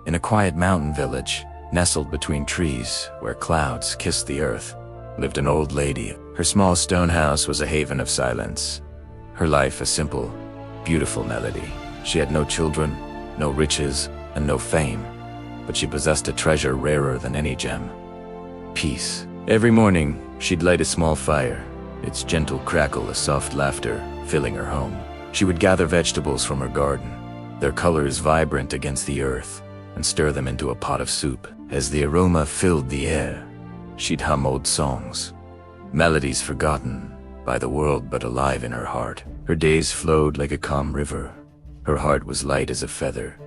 In a quiet mountain village, nestled between trees where clouds kissed the earth, lived an old lady. Her small stone house was a haven of silence. Her life a simple, beautiful melody. She had no children, no riches, and no fame, but she possessed a treasure rarer than any gem: peace. Every morning, she'd light a small fire, its gentle crackle a soft laughter filling her home. She would gather vegetables from her garden, their colors vibrant against the earth, and stir them into a pot of soup. As the aroma filled the air, she'd hum old songs, melodies forgotten by the world but alive in her heart. Her days flowed like a calm river. Her heart was light as a feather,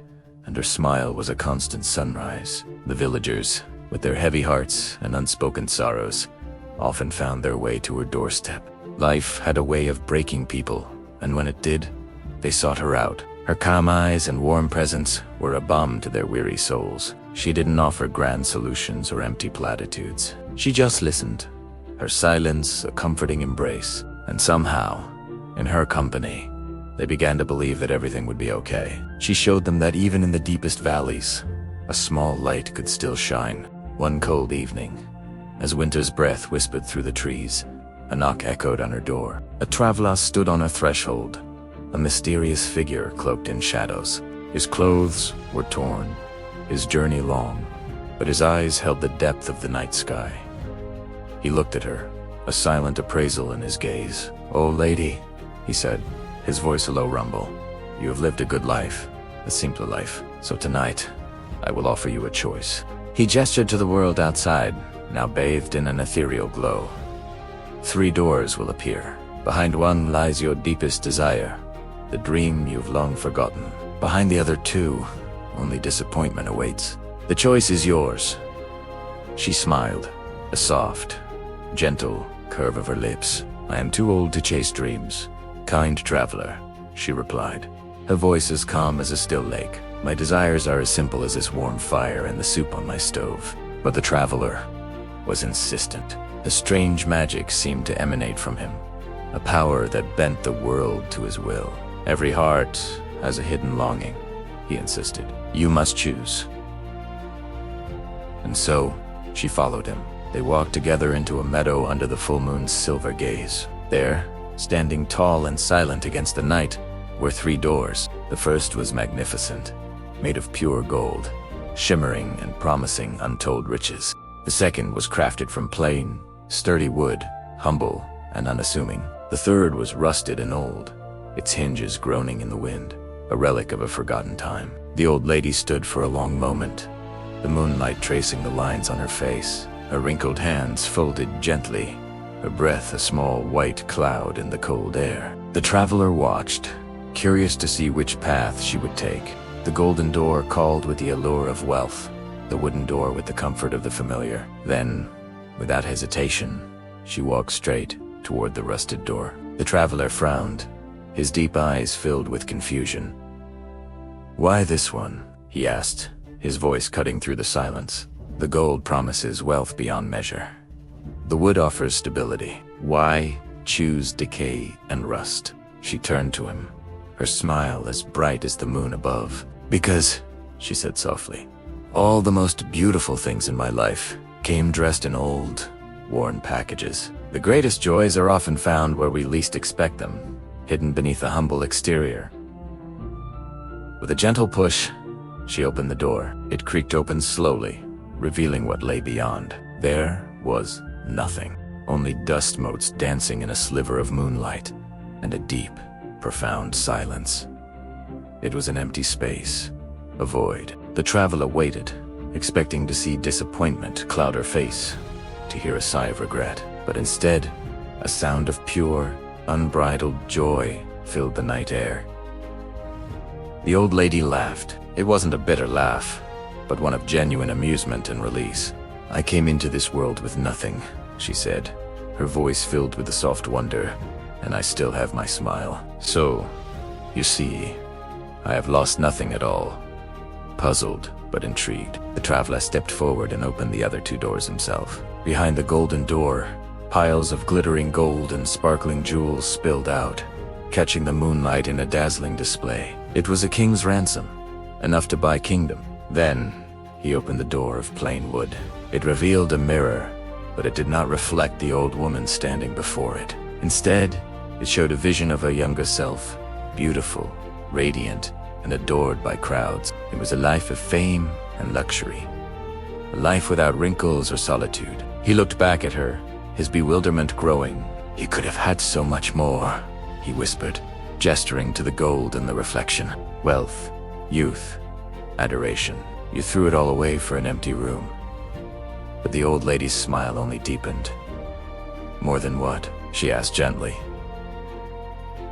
and her smile was a constant sunrise. The villagers, with their heavy hearts and unspoken sorrows, often found their way to her doorstep. Life had a way of breaking people, and when it did, they sought her out. Her calm eyes and warm presence were a balm to their weary souls. She didn't offer grand solutions or empty platitudes. She just listened, her silence a comforting embrace. And somehow, in her company, they began to believe that everything would be okay. She showed them that even in the deepest valleys, a small light could still shine. One cold evening, as winter's breath whispered through the trees, a knock echoed on her door. A traveler stood on her threshold, a mysterious figure cloaked in shadows. His clothes were torn, his journey long, but his eyes held the depth of the night sky. He looked at her, a silent appraisal in his gaze. "Oh, lady," he said, his voice a low rumble, "you have lived a good life, a simpler life. So tonight, I will offer you a choice." He gestured to the world outside, now bathed in an ethereal glow. "3 doors will appear. Behind one lies your deepest desire, the dream you've long forgotten. Behind the other 2, only disappointment awaits. The choice is yours." She smiled, a soft, gentle curve of her lips. "I am too old to chase dreams, kind traveler," she replied, her voice as calm as a still lake. "My desires are as simple as this warm fire and the soup on my stove." But the traveler was insistent. A strange magic seemed to emanate from him, a power that bent the world to his will. "Every heart has a hidden longing," he insisted. "You must choose." And so, she followed him. They walked together into a meadow under the full moon's silver gaze. There, standing tall and silent against the night, were 3 doors. The first was magnificent, made of pure gold, shimmering and promising untold riches. The second was crafted from plain, sturdy wood, humble and unassuming. The third was rusted and old, its hinges groaning in the wind, a relic of a forgotten time. The old lady stood for a long moment, the moonlight tracing the lines on her face, her wrinkled hands folded gently, her breath a small white cloud in the cold air. The traveler watched, curious to see which path she would take. The golden door called with the allure of wealth, the wooden door with the comfort of the familiar. Then, without hesitation, she walked straight toward the rusted door. The traveler frowned, his deep eyes filled with confusion. "Why this one?" he asked, his voice cutting through the silence. "The gold promises wealth beyond measure. The wood offers stability. Why choose decay and rust?" She turned to him, her smile as bright as the moon above. "Because," she said softly, "all the most beautiful things in my life came dressed in old, worn packages. The greatest joys are often found where we least expect them, hidden beneath a humble exterior." With a gentle push, she opened the door. It creaked open slowly, revealing what lay beyond. There was nothing, only dust motes dancing in a sliver of moonlight, and a deep, profound silence. It was an empty space, a void. The traveler waited, expecting to see disappointment cloud her face, to hear a sigh of regret. But instead, a sound of pure, unbridled joy filled the night air. The old lady laughed. It wasn't a bitter laugh, but one of genuine amusement and release. "I came into this world with nothing," she said, her voice filled with a soft wonder, "and I still have my smile. So, you see, I have lost nothing at all." Puzzled, but intrigued, the traveler stepped forward and opened the other 2 doors himself. Behind the golden door, piles of glittering gold and sparkling jewels spilled out, catching the moonlight in a dazzling display. It was a king's ransom, enough to buy kingdom. Then, he opened the door of plain wood. It revealed a mirror, but it did not reflect the old woman standing before it. Instead, it showed a vision of her younger self, beautiful, radiant, and adored by crowds. It was a life of fame and luxury, a life without wrinkles or solitude. He looked back at her, his bewilderment growing. "You could have had so much more," he whispered, gesturing to the gold in the reflection. "Wealth, youth, adoration. You threw it all away for an empty room." But the old lady's smile only deepened. "More than what?" she asked gently.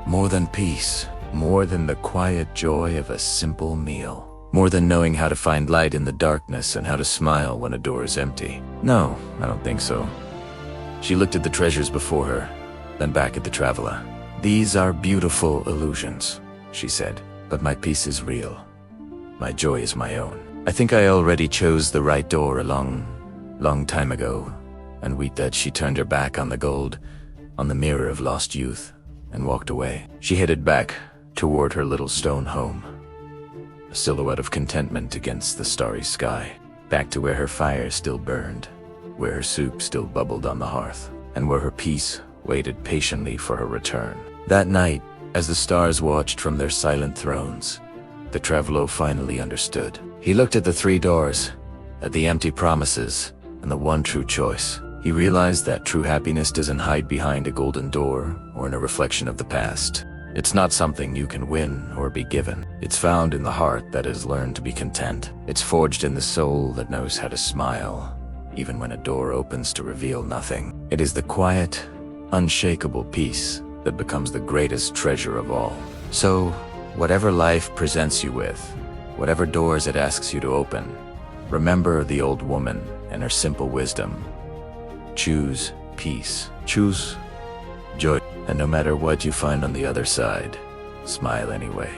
"More than peace, more than the quiet joy of a simple meal. More than knowing how to find light in the darkness and how to smile when a door is empty." "No, I don't think so." She looked at the treasures before her, then back at the traveler. "These are beautiful illusions," she said, "but my peace is real. My joy is my own. I think I already chose the right door a long time ago." And with that, she turned her back on the gold, on the mirror of lost youth, and walked away. She headed back toward her little stone home, a silhouette of contentment against the starry sky, back to where her fire still burned, where her soup still bubbled on the hearth, and where her peace waited patiently for her return. That night, as the stars watched from their silent thrones, the traveler finally understood. He looked at the three doors, at the empty promises, and the one true choice. He realized that true happiness doesn't hide behind a golden door or in a reflection of the past. It's not something you can win or be given. It's found in the heart that has learned to be content. It's forged in the soul that knows how to smile, even when a door opens to reveal nothing. It is the quiet, unshakable peace that becomes the greatest treasure of all. So, whatever life presents you with, whatever doors it asks you to open, remember the old woman and her simple wisdom. Choose peace. Choose joy. And no matter what you find on the other side, smile anyway.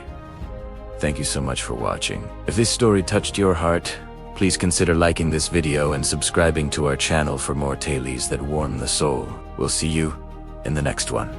Thank you so much for watching. If this story touched your heart, please consider liking this video and subscribing to our channel for more tales that warm the soul. We'll see you in the next one.